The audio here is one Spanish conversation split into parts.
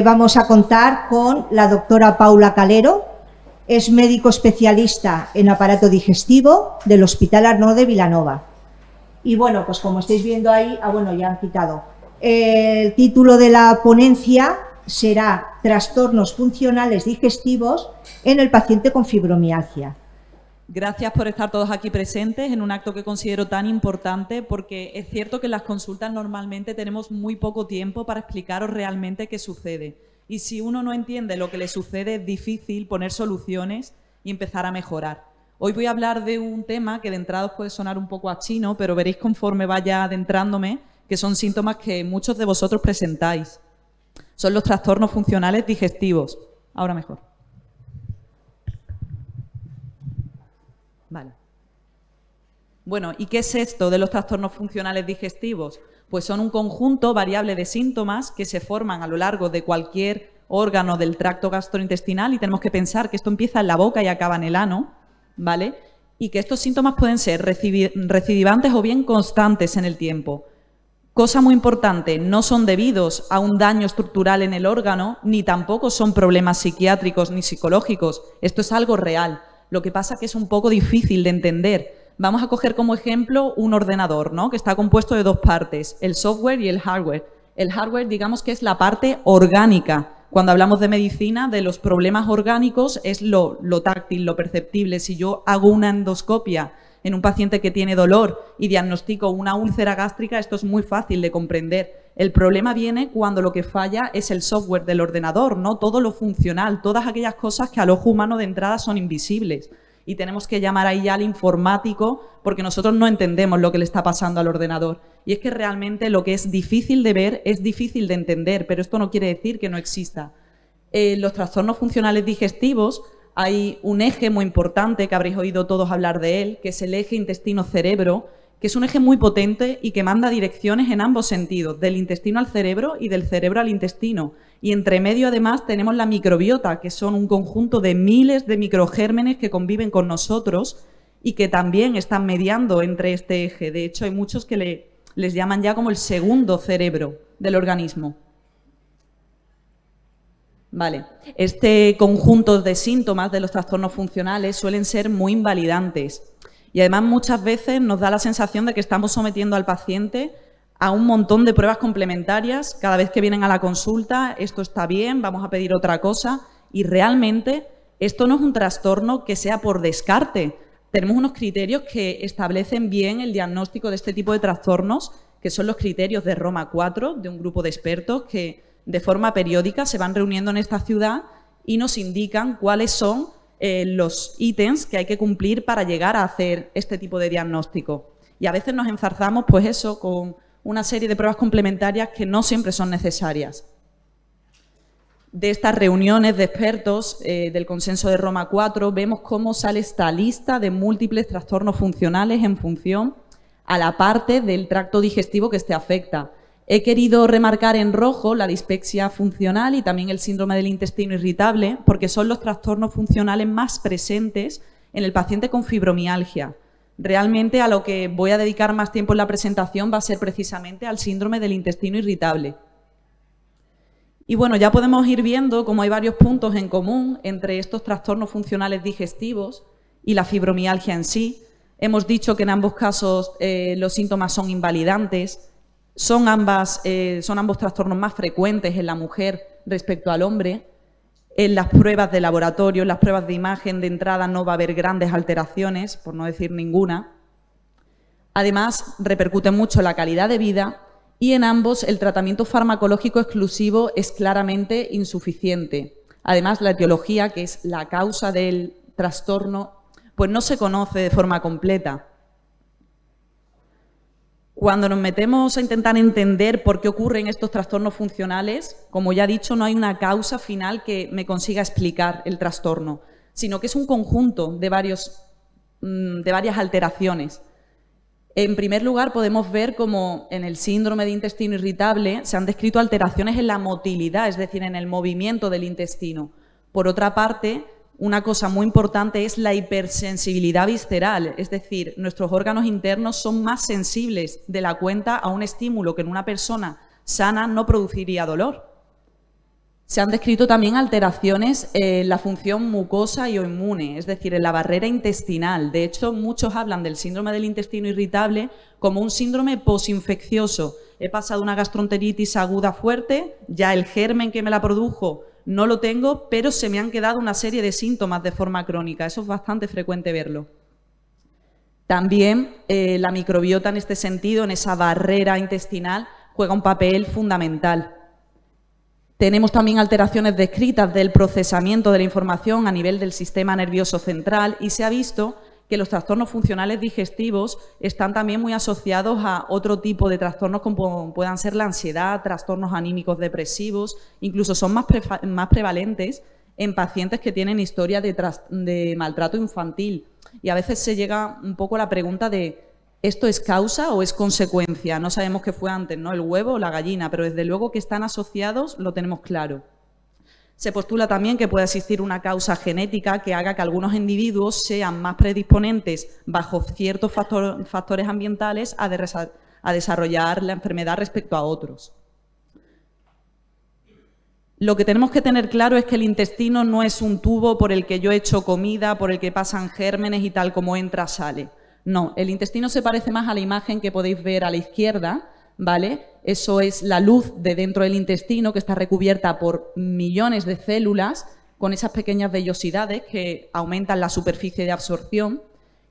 vamos a contar con la doctora Paula Calero. Es médico especialista en aparato digestivo del Hospital Arnau de Vilanova. Y bueno, pues como estáis viendo ahí, ya han quitado. El título de la ponencia será Trastornos funcionales digestivos en el paciente con fibromialgia. Gracias por estar todos aquí presentes en un acto que considero tan importante, porque es cierto que en las consultas normalmente tenemos muy poco tiempo para explicaros realmente qué sucede. Y si uno no entiende lo que le sucede, es difícil poner soluciones y empezar a mejorar. Hoy voy a hablar de un tema que de entrada os puede sonar un poco a chino, pero veréis conforme vaya adentrándome que son síntomas que muchos de vosotros presentáis. Son los trastornos funcionales digestivos. Ahora mejor. Vale. Bueno, ¿y qué es esto de los trastornos funcionales digestivos? Pues son un conjunto variable de síntomas que se forman a lo largo de cualquier órgano del tracto gastrointestinal, y tenemos que pensar que esto empieza en la boca y acaba en el ano, ¿vale? Y que estos síntomas pueden ser recidivantes o bien constantes en el tiempo. Cosa muy importante, no son debidos a un daño estructural en el órgano, ni tampoco son problemas psiquiátricos ni psicológicos. Esto es algo real. Lo que pasa es que es un poco difícil de entender. Vamos a coger como ejemplo un ordenador, ¿no? Que está compuesto de dos partes, el software y el hardware. El hardware, digamos que es la parte orgánica. Cuando hablamos de medicina, de los problemas orgánicos, es lo táctil, lo perceptible. Si yo hago una endoscopia en un paciente que tiene dolor y diagnostico una úlcera gástrica, esto es muy fácil de comprender. El problema viene cuando lo que falla es el software del ordenador, no todo lo funcional, todas aquellas cosas que al ojo humano de entrada son invisibles. Y tenemos que llamar ahí ya al informático porque nosotros no entendemos lo que le está pasando al ordenador. Y es que realmente lo que es difícil de ver es difícil de entender, pero esto no quiere decir que no exista. Los trastornos funcionales digestivos, hay un eje muy importante que habréis oído todos hablar de él, que es el eje intestino-cerebro, que es un eje muy potente y que manda direcciones en ambos sentidos, del intestino al cerebro y del cerebro al intestino. Y entre medio, además, tenemos la microbiota, que son un conjunto de miles de microgérmenes que conviven con nosotros y que también están mediando entre este eje. De hecho, hay muchos que les llaman ya como el segundo cerebro del organismo. Vale. Este conjunto de síntomas de los trastornos funcionales suelen ser muy invalidantes. Y además muchas veces nos da la sensación de que estamos sometiendo al paciente a un montón de pruebas complementarias. Cada vez que vienen a la consulta, esto está bien, vamos a pedir otra cosa. Y realmente esto no es un trastorno que sea por descarte. Tenemos unos criterios que establecen bien el diagnóstico de este tipo de trastornos, que son los criterios de Roma 4, de un grupo de expertos que de forma periódica se van reuniendo en esta ciudad y nos indican cuáles son los ítems que hay que cumplir para llegar a hacer este tipo de diagnóstico. Y a veces nos enzarzamos, pues eso, con una serie de pruebas complementarias que no siempre son necesarias. De estas reuniones de expertos del consenso de Roma 4 vemos cómo sale esta lista de múltiples trastornos funcionales en función a la parte del tracto digestivo que este afecta. He querido remarcar en rojo la dispepsia funcional y también el síndrome del intestino irritable, porque son los trastornos funcionales más presentes en el paciente con fibromialgia. Realmente a lo que voy a dedicar más tiempo en la presentación va a ser precisamente al síndrome del intestino irritable. Y bueno, ya podemos ir viendo cómo hay varios puntos en común entre estos trastornos funcionales digestivos y la fibromialgia en sí. Hemos dicho que en ambos casos los síntomas son invalidantes. Son ambos trastornos más frecuentes en la mujer respecto al hombre. En las pruebas de laboratorio, en las pruebas de imagen de entrada no va a haber grandes alteraciones, por no decir ninguna. Además, repercute mucho en la calidad de vida y en ambos el tratamiento farmacológico exclusivo es claramente insuficiente. Además, la etiología, que es la causa del trastorno, pues no se conoce de forma completa. Cuando nos metemos a intentar entender por qué ocurren estos trastornos funcionales, como ya he dicho, no hay una causa final que me consiga explicar el trastorno, sino que es un conjunto de varias alteraciones. En primer lugar, podemos ver cómo en el síndrome de intestino irritable se han descrito alteraciones en la motilidad, es decir, en el movimiento del intestino. Por otra parte, una cosa muy importante es la hipersensibilidad visceral, es decir, nuestros órganos internos son más sensibles de la cuenta a un estímulo que en una persona sana no produciría dolor. Se han descrito también alteraciones en la función mucosa y o inmune, es decir, en la barrera intestinal. De hecho, muchos hablan del síndrome del intestino irritable como un síndrome posinfeccioso. He pasado una gastroenteritis aguda fuerte, ya el germen que me la produjo no lo tengo, pero se me han quedado una serie de síntomas de forma crónica. Eso es bastante frecuente verlo. También la microbiota en este sentido, en esa barrera intestinal, juega un papel fundamental. Tenemos también alteraciones descritas del procesamiento de la información a nivel del sistema nervioso central y se ha visto que los trastornos funcionales digestivos están también muy asociados a otro tipo de trastornos como puedan ser la ansiedad, trastornos anímicos depresivos, incluso son más prevalentes en pacientes que tienen historia de maltrato infantil. Y a veces se llega un poco a la pregunta de ¿esto es causa o es consecuencia? No sabemos qué fue antes, ¿no? El huevo o la gallina, pero desde luego que están asociados lo tenemos claro. Se postula también que puede existir una causa genética que haga que algunos individuos sean más predisponentes bajo ciertos factores ambientales a desarrollar la enfermedad respecto a otros. Lo que tenemos que tener claro es que el intestino no es un tubo por el que yo echo comida, por el que pasan gérmenes y tal como entra, sale. No, el intestino se parece más a la imagen que podéis ver a la izquierda, ¿vale? Eso es la luz de dentro del intestino que está recubierta por millones de células con esas pequeñas vellosidades que aumentan la superficie de absorción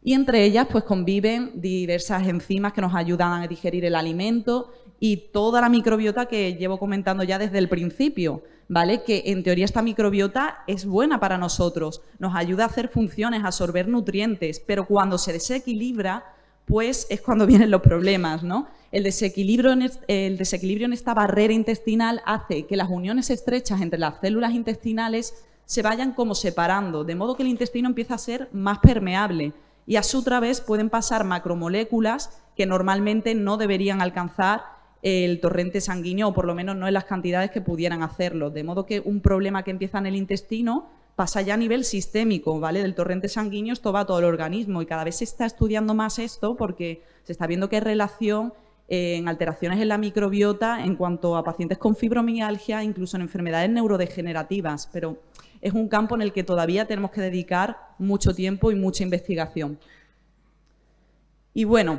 y entre ellas pues conviven diversas enzimas que nos ayudan a digerir el alimento y toda la microbiota que llevo comentando ya desde el principio, ¿vale? Que en teoría esta microbiota es buena para nosotros, nos ayuda a hacer funciones, a absorber nutrientes, pero cuando se desequilibra, pues es cuando vienen los problemas, ¿no? El desequilibrio en esta barrera intestinal hace que las uniones estrechas entre las células intestinales se vayan como separando, de modo que el intestino empieza a ser más permeable y a su través pueden pasar macromoléculas que normalmente no deberían alcanzar el torrente sanguíneo o por lo menos no en las cantidades que pudieran hacerlo, de modo que un problema que empieza en el intestino pasa ya a nivel sistémico, ¿vale? Del torrente sanguíneo esto va a todo el organismo y cada vez se está estudiando más esto porque se está viendo que hay relación en alteraciones en la microbiota en cuanto a pacientes con fibromialgia, incluso en enfermedades neurodegenerativas, pero es un campo en el que todavía tenemos que dedicar mucho tiempo y mucha investigación. Y bueno,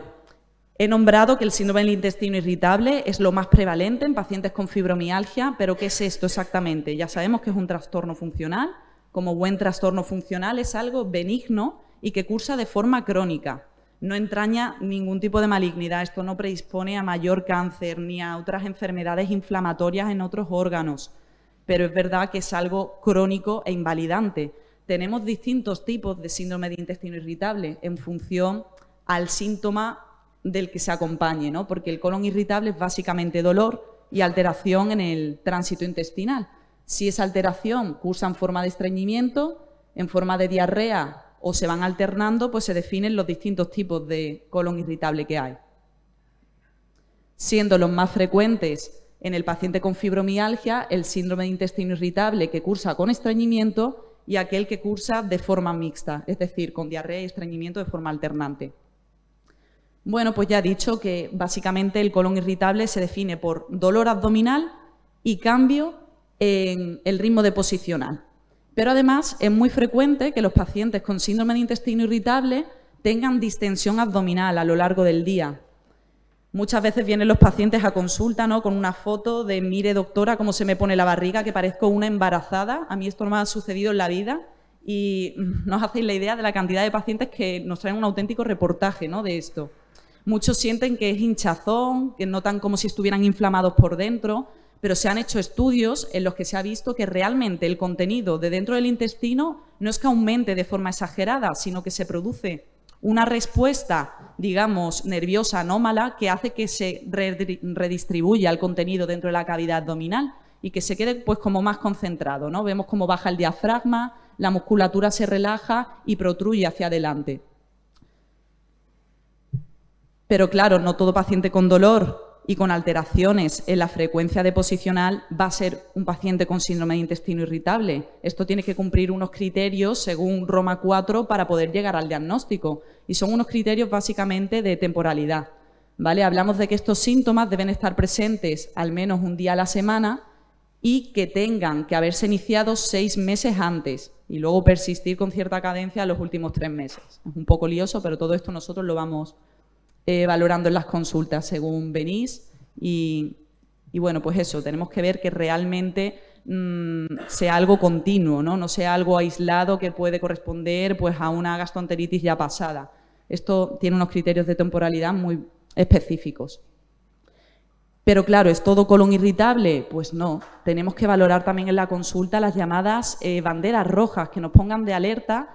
he nombrado que el síndrome del intestino irritable es lo más prevalente en pacientes con fibromialgia, pero ¿qué es esto exactamente? Ya sabemos que es un trastorno funcional. Como buen trastorno funcional es algo benigno y que cursa de forma crónica. No entraña ningún tipo de malignidad. Esto no predispone a mayor cáncer ni a otras enfermedades inflamatorias en otros órganos. Pero es verdad que es algo crónico e invalidante. Tenemos distintos tipos de síndrome de intestino irritable en función al síntoma del que se acompañe, ¿no? Porque el colon irritable es básicamente dolor y alteración en el tránsito intestinal. Si esa alteración cursa en forma de estreñimiento, en forma de diarrea o se van alternando, pues se definen los distintos tipos de colon irritable que hay. Siendo los más frecuentes en el paciente con fibromialgia, el síndrome de intestino irritable que cursa con estreñimiento y aquel que cursa de forma mixta, es decir, con diarrea y estreñimiento de forma alternante. Bueno, pues ya he dicho que básicamente el colon irritable se define por dolor abdominal y cambio en el ritmo deposicional. Pero además es muy frecuente que los pacientes con síndrome de intestino irritable tengan distensión abdominal a lo largo del día. Muchas veces vienen los pacientes a consulta, ¿no? Con una foto de mire doctora cómo se me pone la barriga, que parezco una embarazada. A mí esto no me ha sucedido en la vida y no os hacéis la idea de la cantidad de pacientes que nos traen un auténtico reportaje, ¿no? De esto. Muchos sienten que es hinchazón, que notan como si estuvieran inflamados por dentro, pero se han hecho estudios en los que se ha visto que realmente el contenido de dentro del intestino no es que aumente de forma exagerada, sino que se produce una respuesta, digamos, nerviosa anómala que hace que se redistribuya el contenido dentro de la cavidad abdominal y que se quede pues como más concentrado, ¿no? Vemos cómo baja el diafragma, la musculatura se relaja y protruye hacia adelante. Pero claro, no todo paciente con dolor y con alteraciones en la frecuencia deposicional va a ser un paciente con síndrome de intestino irritable. Esto tiene que cumplir unos criterios según Roma 4 para poder llegar al diagnóstico y son unos criterios básicamente de temporalidad, ¿vale? Hablamos de que estos síntomas deben estar presentes al menos un día a la semana y que tengan que haberse iniciado 6 meses antes y luego persistir con cierta cadencia los últimos 3 meses. Es un poco lioso, pero todo esto nosotros lo vamos valorando en las consultas según venís y bueno, pues eso, tenemos que ver que realmente sea algo continuo, ¿no? Sea algo aislado que puede corresponder pues, a una gastroenteritis ya pasada. Esto tiene unos criterios de temporalidad muy específicos. Pero claro, ¿es todo colon irritable? Pues no. Tenemos que valorar también en la consulta las llamadas banderas rojas que nos pongan de alerta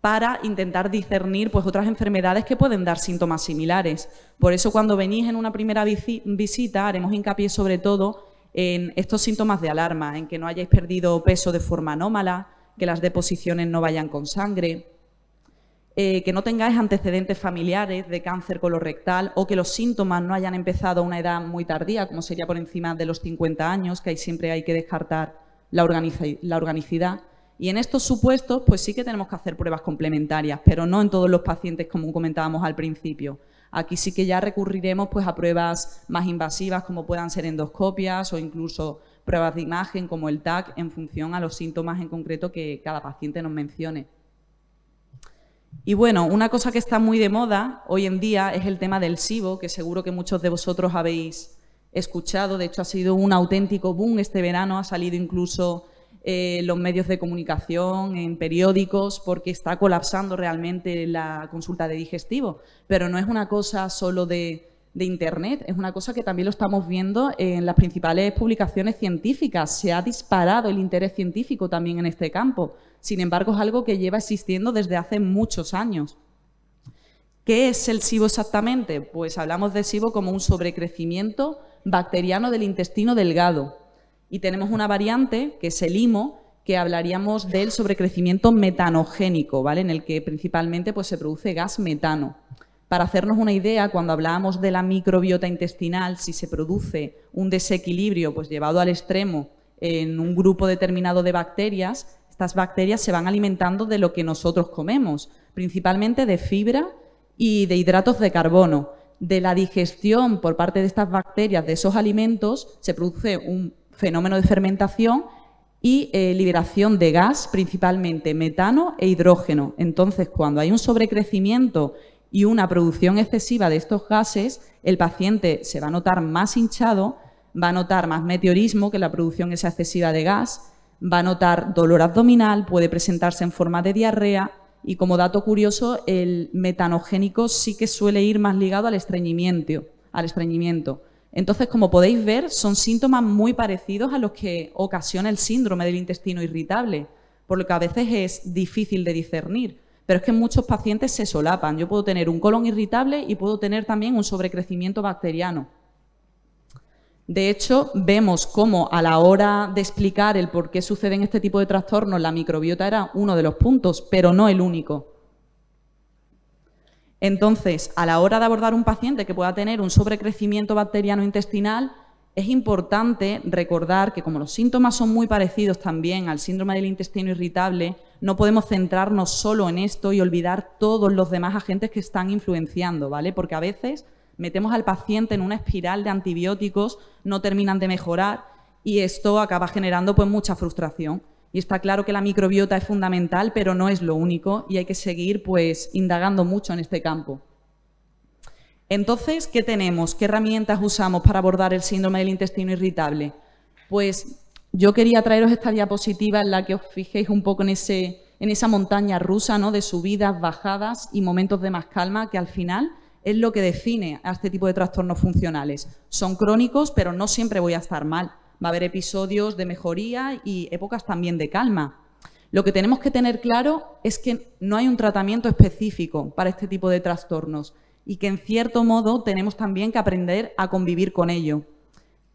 para intentar discernir pues, otras enfermedades que pueden dar síntomas similares. Por eso, cuando venís en una primera visita, haremos hincapié sobre todo en estos síntomas de alarma, en que no hayáis perdido peso de forma anómala, que las deposiciones no vayan con sangre, que no tengáis antecedentes familiares de cáncer colorectal o que los síntomas no hayan empezado a una edad muy tardía, como sería por encima de los 50 años, que ahí siempre hay que descartar la organicidad. Y en estos supuestos, pues sí que tenemos que hacer pruebas complementarias, pero no en todos los pacientes, como comentábamos al principio. Aquí sí que ya recurriremos pues, a pruebas más invasivas, como puedan ser endoscopias o incluso pruebas de imagen, como el TAC, en función a los síntomas en concreto que cada paciente nos mencione. Y bueno, una cosa que está muy de moda hoy en día es el tema del SIBO, que seguro que muchos de vosotros habéis escuchado. De hecho, ha sido un auténtico boom este verano, ha salido incluso los medios de comunicación, en periódicos, porque está colapsando realmente la consulta de digestivo. Pero no es una cosa solo de Internet, es una cosa que también lo estamos viendo en las principales publicaciones científicas. Se ha disparado el interés científico también en este campo. Sin embargo, es algo que lleva existiendo desde hace muchos años. ¿Qué es el SIBO exactamente? Pues hablamos de SIBO como un sobrecrecimiento bacteriano del intestino delgado. Y tenemos una variante, que es el IMO, que hablaríamos del sobrecrecimiento metanogénico, ¿vale? En el que principalmente pues, se produce gas metano. Para hacernos una idea, cuando hablábamos de la microbiota intestinal, si se produce un desequilibrio pues, llevado al extremo en un grupo determinado de bacterias, estas bacterias se van alimentando de lo que nosotros comemos, principalmente de fibra y de hidratos de carbono. De la digestión por parte de estas bacterias de esos alimentos se produce un fenómeno de fermentación y liberación de gas, principalmente metano e hidrógeno. Entonces, cuando hay un sobrecrecimiento y una producción excesiva de estos gases, el paciente se va a notar más hinchado, va a notar más meteorismo, que la producción es excesiva de gas, va a notar dolor abdominal, puede presentarse en forma de diarrea y, como dato curioso, el metanogénico sí que suele ir más ligado al estreñimiento. Entonces, como podéis ver, son síntomas muy parecidos a los que ocasiona el síndrome del intestino irritable, por lo que a veces es difícil de discernir. Pero es que muchos pacientes se solapan. Yo puedo tener un colon irritable y puedo tener también un sobrecrecimiento bacteriano. De hecho, vemos cómo a la hora de explicar el por qué suceden este tipo de trastornos, la microbiota era uno de los puntos, pero no el único. Entonces, a la hora de abordar un paciente que pueda tener un sobrecrecimiento bacteriano intestinal, es importante recordar que como los síntomas son muy parecidos también al síndrome del intestino irritable, no podemos centrarnos solo en esto y olvidar todos los demás agentes que están influenciando, ¿vale? Porque a veces metemos al paciente en una espiral de antibióticos, no terminan de mejorar y esto acaba generando pues, mucha frustración. Y está claro que la microbiota es fundamental, pero no es lo único y hay que seguir pues, indagando mucho en este campo. Entonces, ¿qué tenemos? ¿Qué herramientas usamos para abordar el síndrome del intestino irritable? Pues yo quería traeros esta diapositiva en la que os fijéis un poco en esa montaña rusa, ¿no? De subidas, bajadas y momentos de más calma, que al final es lo que define a este tipo de trastornos funcionales. Son crónicos, pero no siempre voy a estar mal. Va a haber episodios de mejoría y épocas también de calma. Lo que tenemos que tener claro es que no hay un tratamiento específico para este tipo de trastornos y que, en cierto modo, tenemos también que aprender a convivir con ello.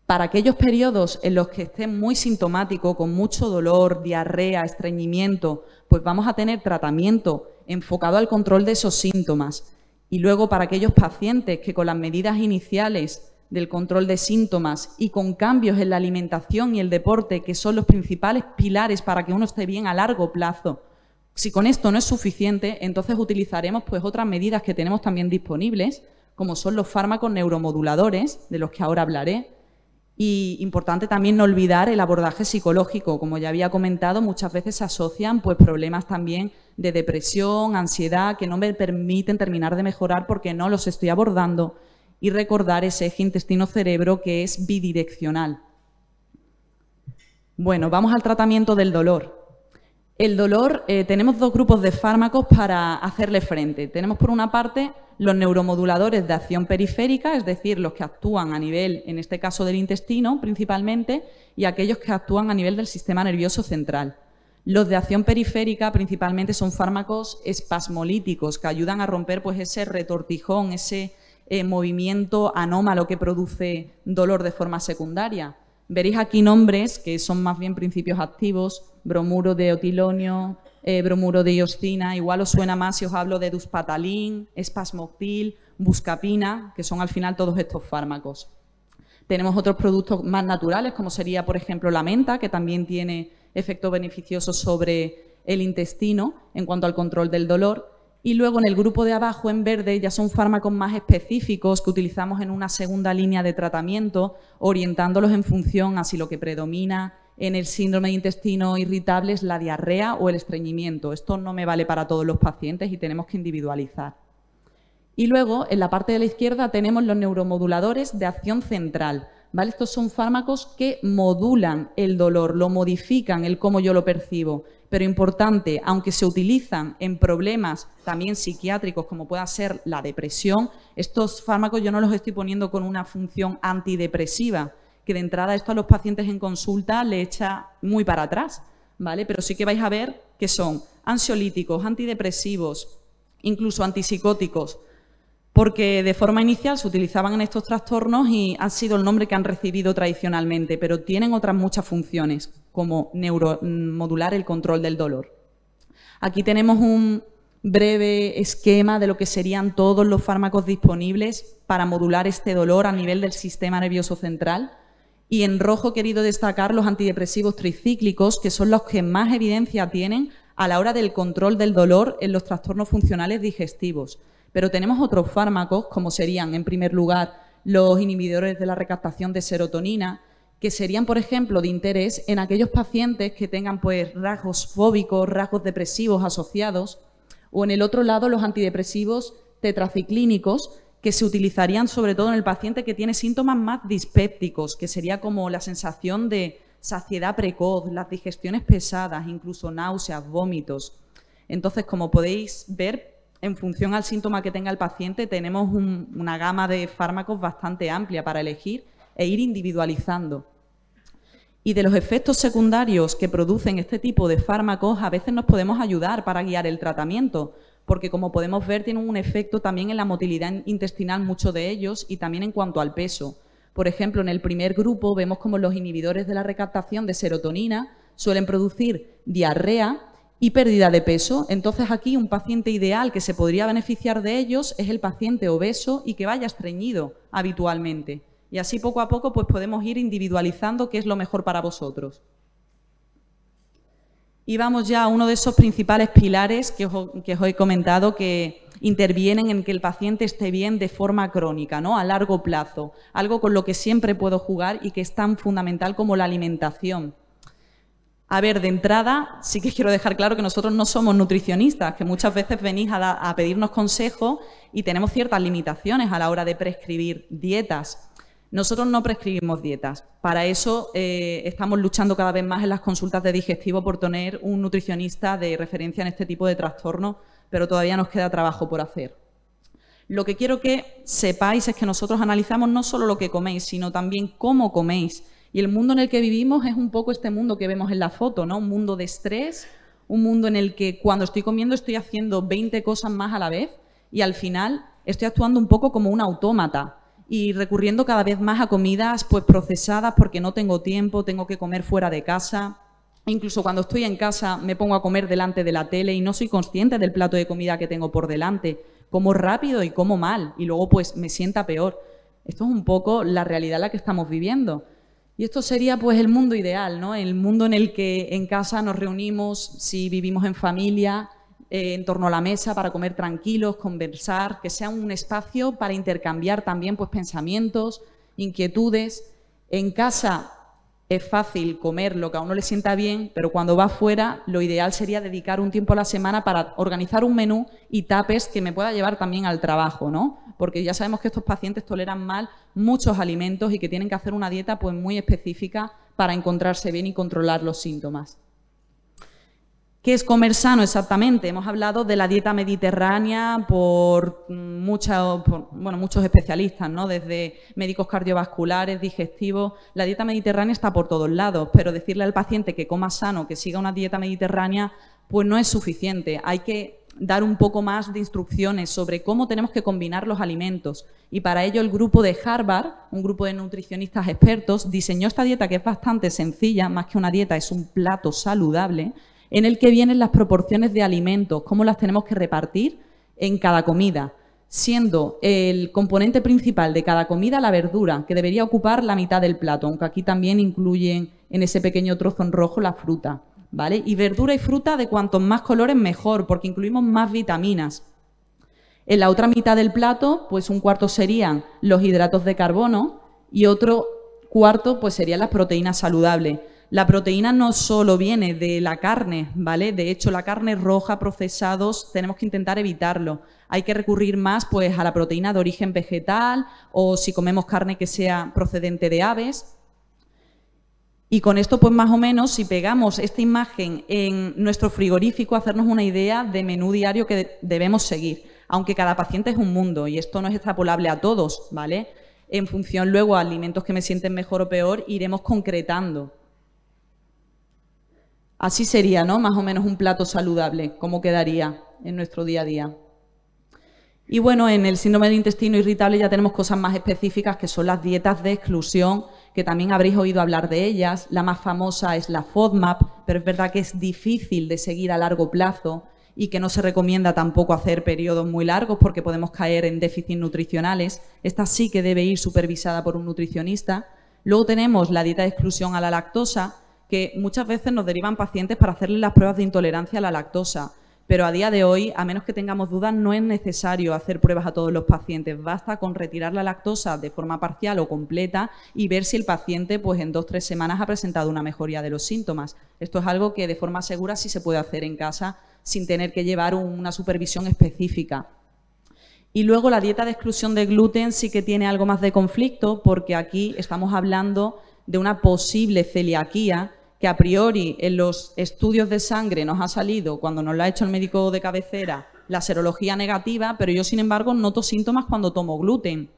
Para aquellos periodos en los que esté muy sintomático, con mucho dolor, diarrea, estreñimiento, pues vamos a tener tratamiento enfocado al control de esos síntomas. Y luego, para aquellos pacientes que con las medidas iniciales del control de síntomas y con cambios en la alimentación y el deporte, que son los principales pilares para que uno esté bien a largo plazo, si con esto no es suficiente, entonces utilizaremos pues, otras medidas que tenemos también disponibles, como son los fármacos neuromoduladores, de los que ahora hablaré, Y importante también no olvidar el abordaje psicológico. Como ya había comentado, muchas veces se asocian pues, problemas también de depresión, ansiedad, que no me permiten terminar de mejorar porque no los estoy abordando. Y recordar ese eje intestino-cerebro que es bidireccional. Bueno, vamos al tratamiento del dolor. El dolor, tenemos dos grupos de fármacos para hacerle frente. Tenemos por una parte los neuromoduladores de acción periférica, es decir, los que actúan a nivel, en este caso del intestino principalmente, y aquellos que actúan a nivel del sistema nervioso central. Los de acción periférica principalmente son fármacos espasmolíticos que ayudan a romper pues, ese retortijón, ese movimiento anómalo que produce dolor de forma secundaria. Veréis aquí nombres que son más bien principios activos, bromuro de otilonio, bromuro de ioscina, igual os suena más si os hablo de duspatalin, espasmoctil, buscapina, que son al final todos estos fármacos. Tenemos otros productos más naturales, como sería, por ejemplo, la menta, que también tiene efectos beneficiosos sobre el intestino en cuanto al control del dolor. Y luego en el grupo de abajo, en verde, ya son fármacos más específicos que utilizamos en una segunda línea de tratamiento, orientándolos en función a si lo que predomina en el síndrome de intestino irritable es la diarrea o el estreñimiento. Esto no me vale para todos los pacientes y tenemos que individualizar. Y luego, en la parte de la izquierda, tenemos los neuromoduladores de acción central. ¿Vale? Estos son fármacos que modulan el dolor, lo modifican el cómo yo lo percibo. Pero importante, aunque se utilizan en problemas también psiquiátricos como pueda ser la depresión, estos fármacos yo no los estoy poniendo con una función antidepresiva, que de entrada esto a los pacientes en consulta le echa muy para atrás, ¿vale? Pero sí que vais a ver que son ansiolíticos, antidepresivos, incluso antipsicóticos, porque de forma inicial se utilizaban en estos trastornos y han sido el nombre que han recibido tradicionalmente, pero tienen otras muchas funciones, como modular el control del dolor. Aquí tenemos un breve esquema de lo que serían todos los fármacos disponibles para modular este dolor a nivel del sistema nervioso central. Y en rojo he querido destacar los antidepresivos tricíclicos, que son los que más evidencia tienen a la hora del control del dolor en los trastornos funcionales digestivos. Pero tenemos otros fármacos, como serían, en primer lugar, los inhibidores de la recaptación de serotonina, que serían, por ejemplo, de interés en aquellos pacientes que tengan pues, rasgos fóbicos, rasgos depresivos asociados, o en el otro lado, los antidepresivos tetraciclínicos, que se utilizarían sobre todo en el paciente que tiene síntomas más dispépticos, que sería como la sensación de saciedad precoz, las digestiones pesadas, incluso náuseas, vómitos. Entonces, como podéis ver, en función al síntoma que tenga el paciente, tenemos una gama de fármacos bastante amplia para elegir e ir individualizando. Y de los efectos secundarios que producen este tipo de fármacos, a veces nos podemos ayudar para guiar el tratamiento, porque como podemos ver, tienen un efecto también en la motilidad intestinal, muchos de ellos, y también en cuanto al peso. Por ejemplo, en el primer grupo vemos como los inhibidores de la recaptación de serotonina suelen producir diarrea y pérdida de peso. Entonces aquí un paciente ideal que se podría beneficiar de ellos es el paciente obeso y que vaya estreñido habitualmente. Y así poco a poco pues podemos ir individualizando qué es lo mejor para vosotros. Y vamos ya a uno de esos principales pilares que os he comentado que intervienen en que el paciente esté bien de forma crónica, ¿no? A largo plazo, algo con lo que siempre puedo jugar y que es tan fundamental como la alimentación. A ver, de entrada, sí que quiero dejar claro que nosotros no somos nutricionistas, que muchas veces venís a pedirnos consejos y tenemos ciertas limitaciones a la hora de prescribir dietas. Nosotros no prescribimos dietas. Para eso estamos luchando cada vez más en las consultas de digestivo por tener un nutricionista de referencia en este tipo de trastornos, pero todavía nos queda trabajo por hacer. Lo que quiero que sepáis es que nosotros analizamos no solo lo que coméis, sino también cómo coméis. Y el mundo en el que vivimos es un poco este mundo que vemos en la foto, ¿no? Un mundo de estrés, un mundo en el que cuando estoy comiendo estoy haciendo 20 cosas más a la vez y al final estoy actuando un poco como un autómata y recurriendo cada vez más a comidas pues procesadas porque no tengo tiempo, tengo que comer fuera de casa. Incluso cuando estoy en casa me pongo a comer delante de la tele y no soy consciente del plato de comida que tengo por delante. Como rápido y como mal y luego pues me sienta peor. Esto es un poco la realidad en la que estamos viviendo. Y esto sería pues el mundo ideal, ¿no? El mundo en el que en casa nos reunimos, si vivimos en familia, en torno a la mesa para comer tranquilos, conversar, que sea un espacio para intercambiar también pues pensamientos, inquietudes. En casa es fácil comer lo que a uno le sienta bien, pero cuando va fuera lo ideal sería dedicar un tiempo a la semana para organizar un menú y tapes que me pueda llevar también al trabajo, ¿no? Porque ya sabemos que estos pacientes toleran mal muchos alimentos y que tienen que hacer una dieta pues muy específica para encontrarse bien y controlar los síntomas. ¿Qué es comer sano exactamente? Hemos hablado de la dieta mediterránea por muchos especialistas, ¿no? Desde médicos cardiovasculares, digestivos. La dieta mediterránea está por todos lados, pero decirle al paciente que coma sano, que siga una dieta mediterránea, pues no es suficiente. Hay que dar un poco más de instrucciones sobre cómo tenemos que combinar los alimentos. Y para ello el grupo de Harvard, un grupo de nutricionistas expertos, diseñó esta dieta que es bastante sencilla, más que una dieta, es un plato saludable, en el que vienen las proporciones de alimentos, cómo las tenemos que repartir en cada comida, siendo el componente principal de cada comida la verdura, que debería ocupar la mitad del plato, aunque aquí también incluyen en ese pequeño trozo en rojo la fruta, ¿vale? Y verdura y fruta de cuantos más colores mejor, porque incluimos más vitaminas. En la otra mitad del plato, pues un cuarto serían los hidratos de carbono y otro cuarto pues serían las proteínas saludables. La proteína no solo viene de la carne, ¿vale? De hecho, la carne roja, procesados, tenemos que intentar evitarlo. Hay que recurrir más pues, a la proteína de origen vegetal o si comemos carne que sea procedente de aves. Y con esto, pues más o menos, si pegamos esta imagen en nuestro frigorífico, hacernos una idea de menú diario que debemos seguir. Aunque cada paciente es un mundo y esto no es extrapolable a todos, ¿vale? En función luego a alimentos que me sienten mejor o peor, iremos concretando. Así sería, ¿no? Más o menos un plato saludable, cómo quedaría en nuestro día a día. Y bueno, en el síndrome del intestino irritable ya tenemos cosas más específicas que son las dietas de exclusión, que también habréis oído hablar de ellas. La más famosa es la FODMAP, pero es verdad que es difícil de seguir a largo plazo y que no se recomienda tampoco hacer periodos muy largos porque podemos caer en déficits nutricionales. Esta sí que debe ir supervisada por un nutricionista. Luego tenemos la dieta de exclusión a la lactosa, que muchas veces nos derivan pacientes para hacerles las pruebas de intolerancia a la lactosa, pero a día de hoy, a menos que tengamos dudas, no es necesario hacer pruebas a todos los pacientes, basta con retirar la lactosa de forma parcial o completa y ver si el paciente pues, en 2 o 3 semanas ha presentado una mejoría de los síntomas. Esto es algo que de forma segura sí se puede hacer en casa sin tener que llevar una supervisión específica. Y luego la dieta de exclusión de gluten sí que tiene algo más de conflicto porque aquí estamos hablando de una posible celiaquía que a priori en los estudios de sangre nos ha salido, cuando nos lo ha hecho el médico de cabecera, la serología negativa, pero yo sin embargo noto síntomas cuando tomo gluten.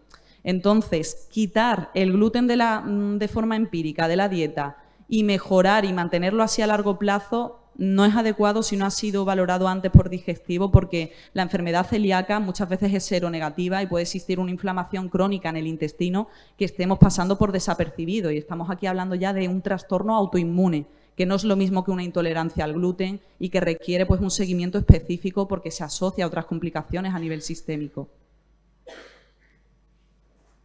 Entonces, quitar el gluten de forma empírica de la dieta y mejorar y mantenerlo así a largo plazo no es adecuado si no ha sido valorado antes por digestivo, porque la enfermedad celíaca muchas veces es seronegativa y puede existir una inflamación crónica en el intestino que estemos pasando por desapercibido y estamos aquí hablando ya de un trastorno autoinmune, que no es lo mismo que una intolerancia al gluten y que requiere pues, un seguimiento específico porque se asocia a otras complicaciones a nivel sistémico.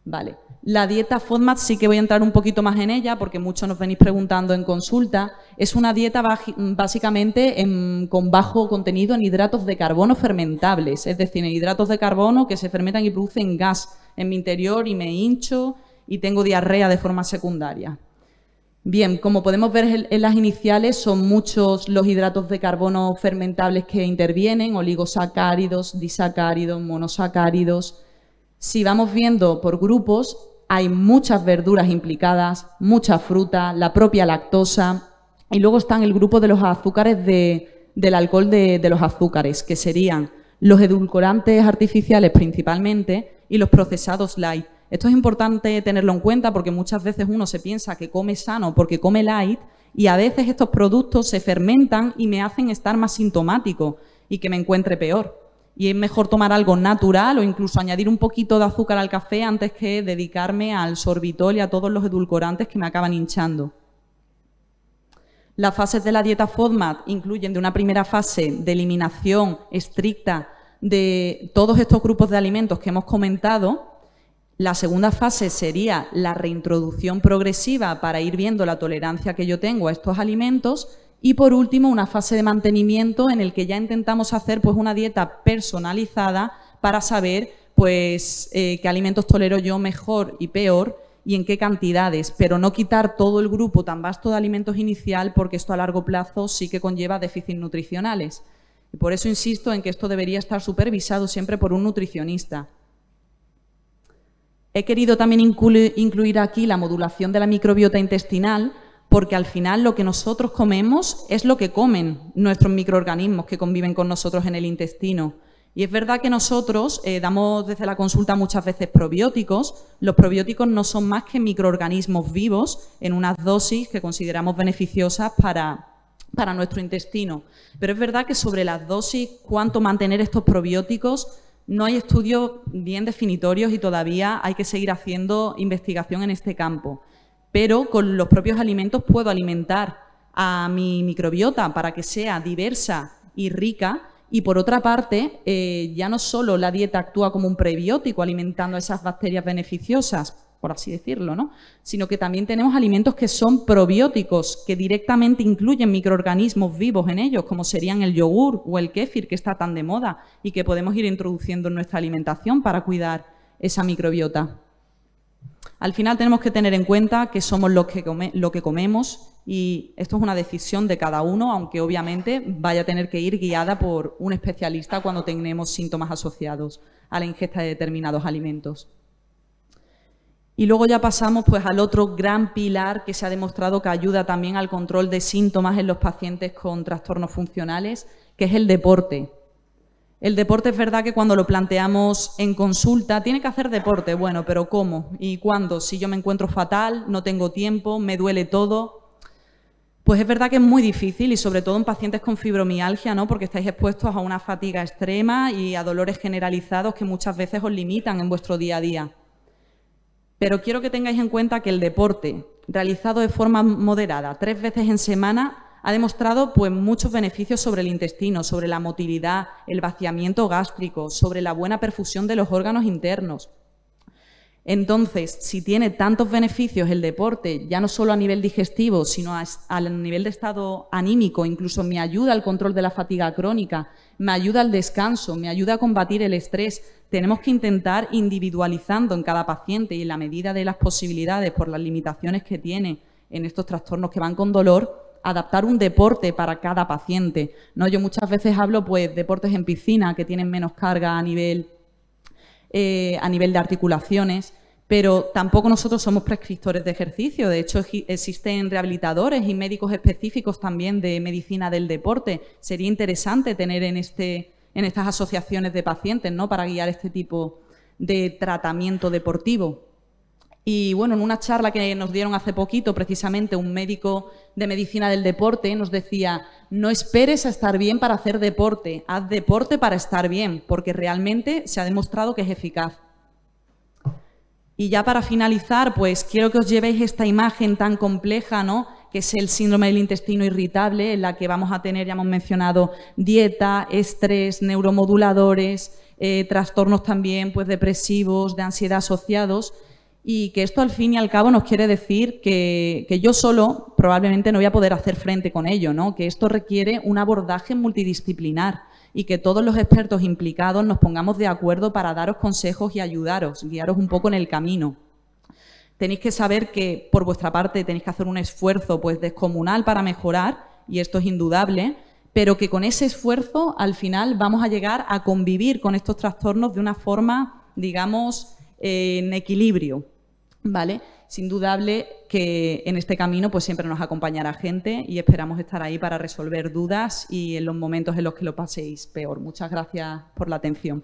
Vale. La dieta FODMAP sí que voy a entrar un poquito más en ella porque muchos nos venís preguntando en consulta. Es una dieta básicamente con bajo contenido en hidratos de carbono fermentables, es decir, en hidratos de carbono que se fermentan y producen gas en mi interior y me hincho y tengo diarrea de forma secundaria. Bien, como podemos ver en las iniciales, son muchos los hidratos de carbono fermentables que intervienen, oligosacáridos, disacáridos, monosacáridos. Si vamos viendo por grupos, hay muchas verduras implicadas, mucha fruta, la propia lactosa y luego están el grupo de los azúcares del alcohol de los azúcares, que serían los edulcorantes artificiales principalmente y los procesados light. Esto es importante tenerlo en cuenta porque muchas veces uno se piensa que come sano porque come light y a veces estos productos se fermentan y me hacen estar más sintomático y que me encuentre peor. Y es mejor tomar algo natural o incluso añadir un poquito de azúcar al café antes que dedicarme al sorbitol y a todos los edulcorantes que me acaban hinchando. Las fases de la dieta FODMAP incluyen de una primera fase de eliminación estricta de todos estos grupos de alimentos que hemos comentado. La segunda fase sería la reintroducción progresiva para ir viendo la tolerancia que yo tengo a estos alimentos. Y por último, una fase de mantenimiento en el que ya intentamos hacer pues, una dieta personalizada para saber pues, qué alimentos tolero yo mejor y peor y en qué cantidades, pero no quitar todo el grupo tan vasto de alimentos inicial, porque esto a largo plazo sí que conlleva déficits nutricionales. Y por eso insisto en que esto debería estar supervisado siempre por un nutricionista. He querido también incluir aquí la modulación de la microbiota intestinal, porque al final lo que nosotros comemos es lo que comen nuestros microorganismos que conviven con nosotros en el intestino. Y es verdad que nosotros damos desde la consulta muchas veces probióticos. Los probióticos no son más que microorganismos vivos en unas dosis que consideramos beneficiosas para nuestro intestino. Pero es verdad que sobre las dosis, cuánto mantener estos probióticos, no hay estudios bien definitorios y todavía hay que seguir haciendo investigación en este campo. Pero con los propios alimentos puedo alimentar a mi microbiota para que sea diversa y rica. Y por otra parte, ya no solo la dieta actúa como un prebiótico alimentando a esas bacterias beneficiosas, por así decirlo, ¿no?, sino que también tenemos alimentos que son probióticos, que directamente incluyen microorganismos vivos en ellos, como serían el yogur o el kéfir, que está tan de moda y que podemos ir introduciendo en nuestra alimentación para cuidar esa microbiota. Al final tenemos que tener en cuenta que somos lo que comemos, y esto es una decisión de cada uno, aunque obviamente vaya a tener que ir guiada por un especialista cuando tengamos síntomas asociados a la ingesta de determinados alimentos. Y luego ya pasamos pues al otro gran pilar que se ha demostrado que ayuda también al control de síntomas en los pacientes con trastornos funcionales, que es el deporte. El deporte es verdad que cuando lo planteamos en consulta, tiene que hacer deporte, bueno, pero ¿cómo? ¿Y cuándo? Si yo me encuentro fatal, no tengo tiempo, me duele todo. Pues es verdad que es muy difícil, y sobre todo en pacientes con fibromialgia, ¿no?, porque estáis expuestos a una fatiga extrema y a dolores generalizados que muchas veces os limitan en vuestro día a día. Pero quiero que tengáis en cuenta que el deporte, realizado de forma moderada 3 veces en semana, ha demostrado pues muchos beneficios sobre el intestino, sobre la motilidad, el vaciamiento gástrico, sobre la buena perfusión de los órganos internos. Entonces, si tiene tantos beneficios el deporte, ya no solo a nivel digestivo, sino a nivel de estado anímico, incluso me ayuda al control de la fatiga crónica, me ayuda al descanso, me ayuda a combatir el estrés, tenemos que intentar, individualizando en cada paciente y en la medida de las posibilidades por las limitaciones que tiene en estos trastornos que van con dolor, adaptar un deporte para cada paciente, ¿no? Yo muchas veces hablo pues deportes en piscina que tienen menos carga a nivel de articulaciones, pero tampoco nosotros somos prescriptores de ejercicio. De hecho, existen rehabilitadores y médicos específicos también de medicina del deporte. Sería interesante tener en estas asociaciones de pacientes, ¿no?, para guiar este tipo de tratamiento deportivo. Y bueno, en una charla que nos dieron hace poquito, precisamente un médico de medicina del deporte nos decía: no esperes a estar bien para hacer deporte, haz deporte para estar bien, porque realmente se ha demostrado que es eficaz. Y ya para finalizar, pues quiero que os llevéis esta imagen tan compleja, ¿no?, que es el síndrome del intestino irritable, en la que vamos a tener, ya hemos mencionado, dieta, estrés, neuromoduladores, trastornos también pues depresivos, de ansiedad asociados. Y que esto al fin y al cabo nos quiere decir que yo solo probablemente no voy a poder hacer frente con ello, ¿no?, que esto requiere un abordaje multidisciplinar y que todos los expertos implicados nos pongamos de acuerdo para daros consejos y ayudaros, guiaros un poco en el camino. Tenéis que saber que por vuestra parte tenéis que hacer un esfuerzo pues descomunal para mejorar, y esto es indudable, pero que con ese esfuerzo al final vamos a llegar a convivir con estos trastornos de una forma, digamos, en equilibrio, ¿vale? Es indudable que en este camino pues siempre nos acompañará gente, y esperamos estar ahí para resolver dudas y en los momentos en los que lo paséis peor. Muchas gracias por la atención.